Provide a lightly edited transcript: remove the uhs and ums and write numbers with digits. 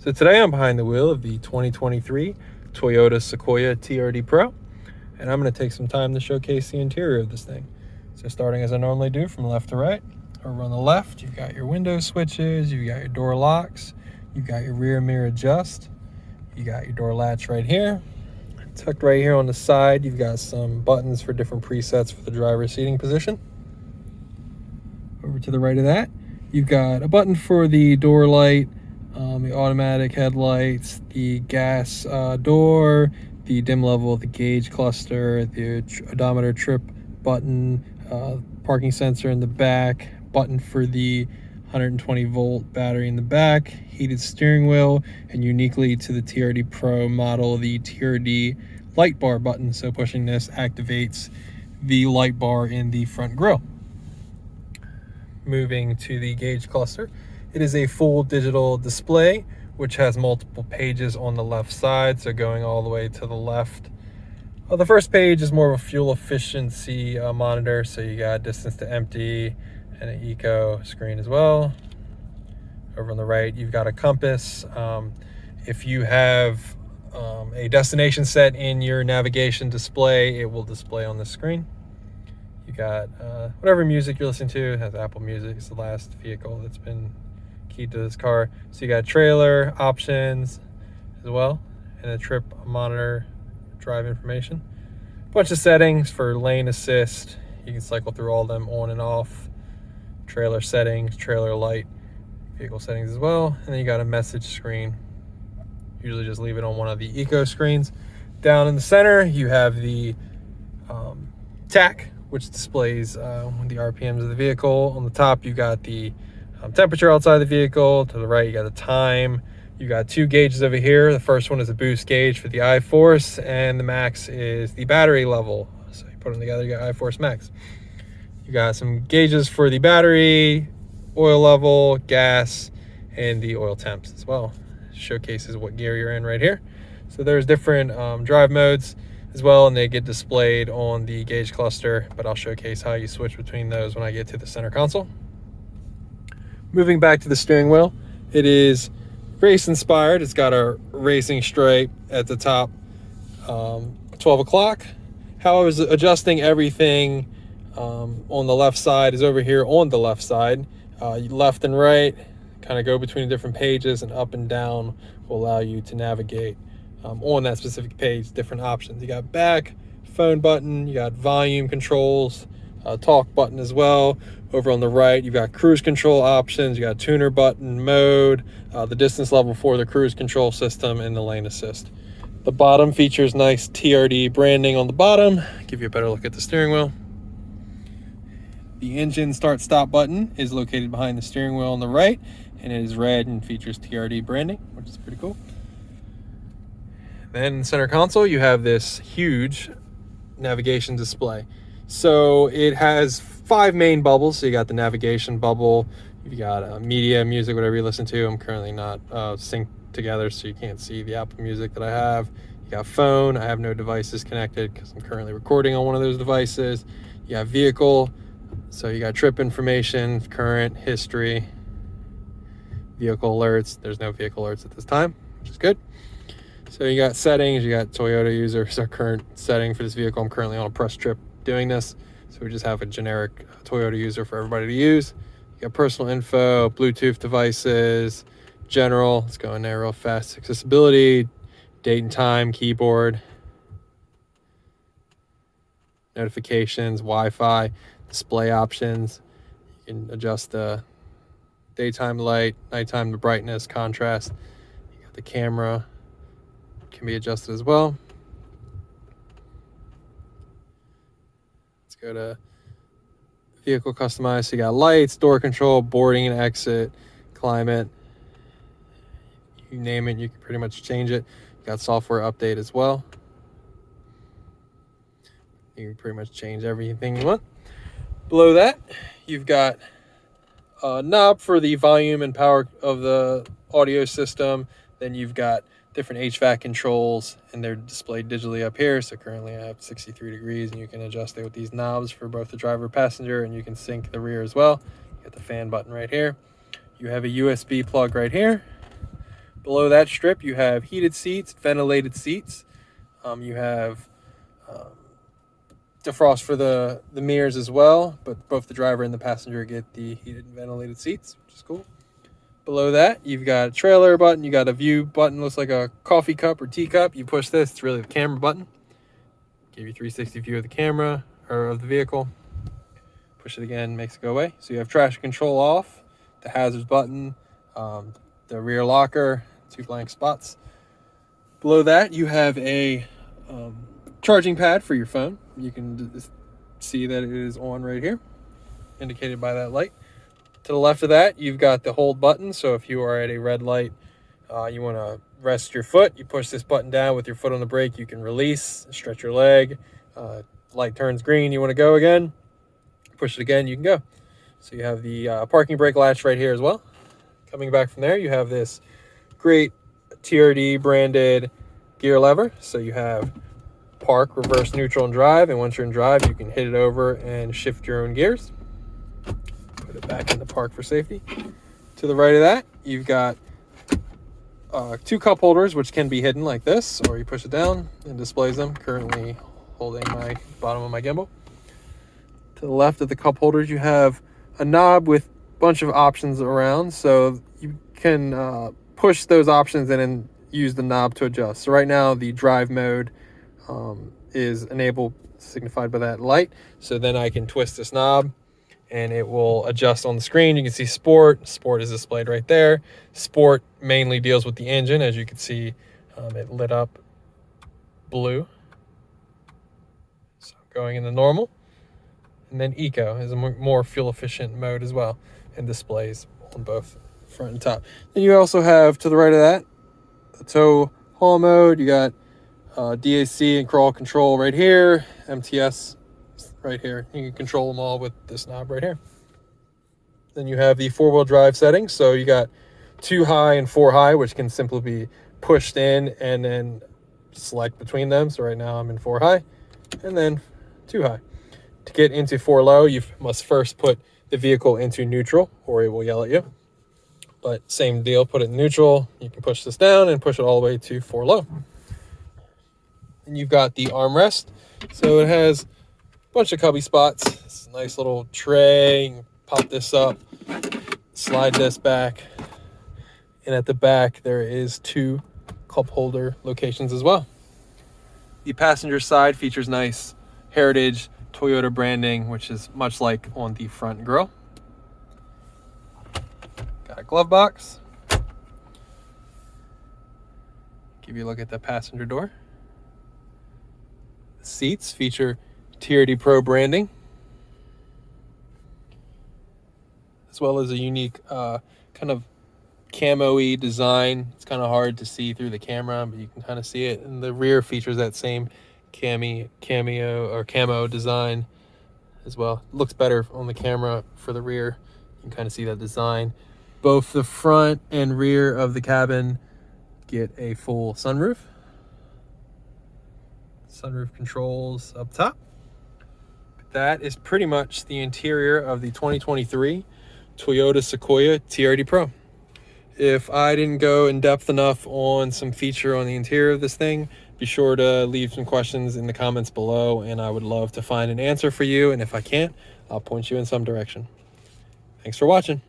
So today I'm behind the wheel of the 2023 Toyota Sequoia TRD Pro, and I'm going to take some time to showcase the interior of this thing. So starting as I normally do from left to right, over on the left, you've got your window switches, you've got your door locks, you've got your rear mirror adjust, you got your door latch right here. Tucked right here on the side, you've got some buttons for different presets for the driver's seating position. Over to the right of that, you've got a button for the door light, the automatic headlights, the gas door, the dim level, the gauge cluster, the odometer trip button, parking sensor in the back, button for the 120 volt battery in the back, heated steering wheel, and uniquely to the TRD Pro model, the TRD light bar button. So pushing this activates the light bar in the front grille. Moving to the gauge cluster, it is a full digital display which has multiple pages on the left side. So going all the way to the left, the first page is more of a fuel efficiency monitor. So you got distance to empty and an eco screen as well. Over on the right, you've got a compass. If you have a destination set in your navigation display, it will display on the screen. You got whatever music you're listening to. It has Apple Music. It's the last vehicle that's been keyed to this car. So you got trailer options as well, and a trip monitor, drive information. A bunch of settings for lane assist. You can cycle through all of them on and off. Trailer settings, trailer light, vehicle settings as well. And then you got a message screen. Usually just leave it on one of the eco screens. Down in the center, you have the TAC, which displays the RPMs of the vehicle. On the top, you've got the temperature outside the vehicle. To the right, you got the time. You got two gauges over here. The first one is a boost gauge for the I-Force, and the max is the battery level. So you put them together, you got I-Force max. You got some gauges for the battery, oil level, gas, and the oil temps as well. Showcases what gear you're in right here. So there's different drive modes as well, and they get displayed on the gauge cluster, but I'll showcase how you switch between those when I get to the center console. Moving back to the steering wheel, it is race inspired. It's got a racing stripe at the top, 12 o'clock. How I was adjusting everything on the left side is over here on the left side. Left and right kind of go between different pages, and up and down will allow you to navigate on that specific page, different options. You got back, phone button, you got volume controls, talk button as well. Over on the right, you've got cruise control options, you got tuner button, mode, the distance level for the cruise control system, and the lane assist. The bottom features nice TRD branding on the bottom. Give you a better look at the steering wheel. The engine start stop button is located behind the steering wheel on the right, and it is red and features TRD branding, which is pretty cool. Then in the center console, you have this huge navigation display. So it has 5 main bubbles. So you got the navigation bubble, you've got media, music, whatever you listen to. I'm currently not synced together, so you can't see the Apple Music that I have. You got phone. I have no devices connected because I'm currently recording on one of those devices. You got vehicle. So you got trip information, current, history, vehicle alerts. There's no vehicle alerts at this time, which is good. So you got settings, you got Toyota user, so current setting for this vehicle. I'm currently on a press trip doing this, so we just have a generic Toyota user for everybody to use. You got personal info, Bluetooth devices, general, let's go in there real fast, accessibility, date and time, keyboard, notifications, Wi-Fi, display options. You can adjust the daytime light, nighttime the brightness, contrast. You got the camera, can be adjusted as well. Let's go to vehicle customize. So you got lights, door control, boarding and exit, climate, you name it, you can pretty much change it. You got software update as well. You can pretty much change everything you want. Below that, you've got a knob for the volume and power of the audio system. Then you've got different HVAC controls, and they're displayed digitally up here. So currently I have 63 degrees, and you can adjust it with these knobs for both the driver and passenger, and you can sync the rear as well. You got the fan button right here. You have a USB plug right here. Below that strip, you have heated seats, ventilated seats. You have defrost for the mirrors as well, but both the driver and the passenger get the heated and ventilated seats, which is cool. Below that, you've got a trailer button. You got a view button, looks like a coffee cup or teacup. You push this, it's really the camera button. Give you 360 view of the camera or of the vehicle. Push it again, makes it go away. So you have traction control off, the hazards button, the rear locker, 2 blank spots. Below that, you have a charging pad for your phone. You can see that it is on right here, indicated by that light. To the left of that, you've got the hold button. So if you are at a red light, you want to rest your foot, you push this button down with your foot on the brake. You can release, stretch your leg. Light turns green, you want to go again. Push it again, you can go. So you have the parking brake latch right here as well. Coming back from there, you have this great TRD branded gear lever. So you have park, reverse, neutral, and drive. And once you're in drive, you can hit it over and shift your own gears. Put it back in the park for safety. To the right of that, you've got 2 cup holders, which can be hidden like this, or you push it down and displays them. Currently holding my bottom of my gimbal. To the left of the cup holders, you have a knob with a bunch of options around, so you can push those options in and use the knob to adjust. So right now the drive mode is enabled, signified by that light. So then I can twist this knob and it will adjust on the screen. You can see sport. Sport is displayed right there. Sport mainly deals with the engine. As you can see, it lit up blue. So going into normal. And then eco is a more fuel efficient mode as well, and displays on both front and top. Then you also have, to the right of that, the tow haul mode. You got DAC and crawl control right here, MTS right here. You can control them all with this knob right here. Then you have the 4-wheel drive settings. So you got 2 high and 4 high, which can simply be pushed in and then select between them. So right now I'm in 4 high and then 2 high. To get into 4 low, you must first put the vehicle into neutral or it will yell at you. But same deal, put it in neutral. You can push this down and push it all the way to 4 low. And you've got the armrest. So it has a bunch of cubby spots. It's a nice little tray. You can pop this up, slide this back. And at the back, there is 2 cup holder locations as well. The passenger side features nice heritage Toyota branding, which is much like on the front grille. Got a glove box. Give you a look at the passenger door. The seats feature TRD Pro branding, as well as a unique kind of camo-y design. It's kind of hard to see through the camera, but you can kind of see it. And the rear features that same cameo or camo design as well. It looks better on the camera for the rear. You can kind of see that design. Both the front and rear of the cabin get a full sunroof. Sunroof controls up top. That is pretty much the interior of the 2023 Toyota Sequoia TRD Pro. If I didn't go in depth enough on some feature on the interior of this thing, be sure to leave some questions in the comments below, and I would love to find an answer for you. And if I can't, I'll point you in some direction. Thanks for watching.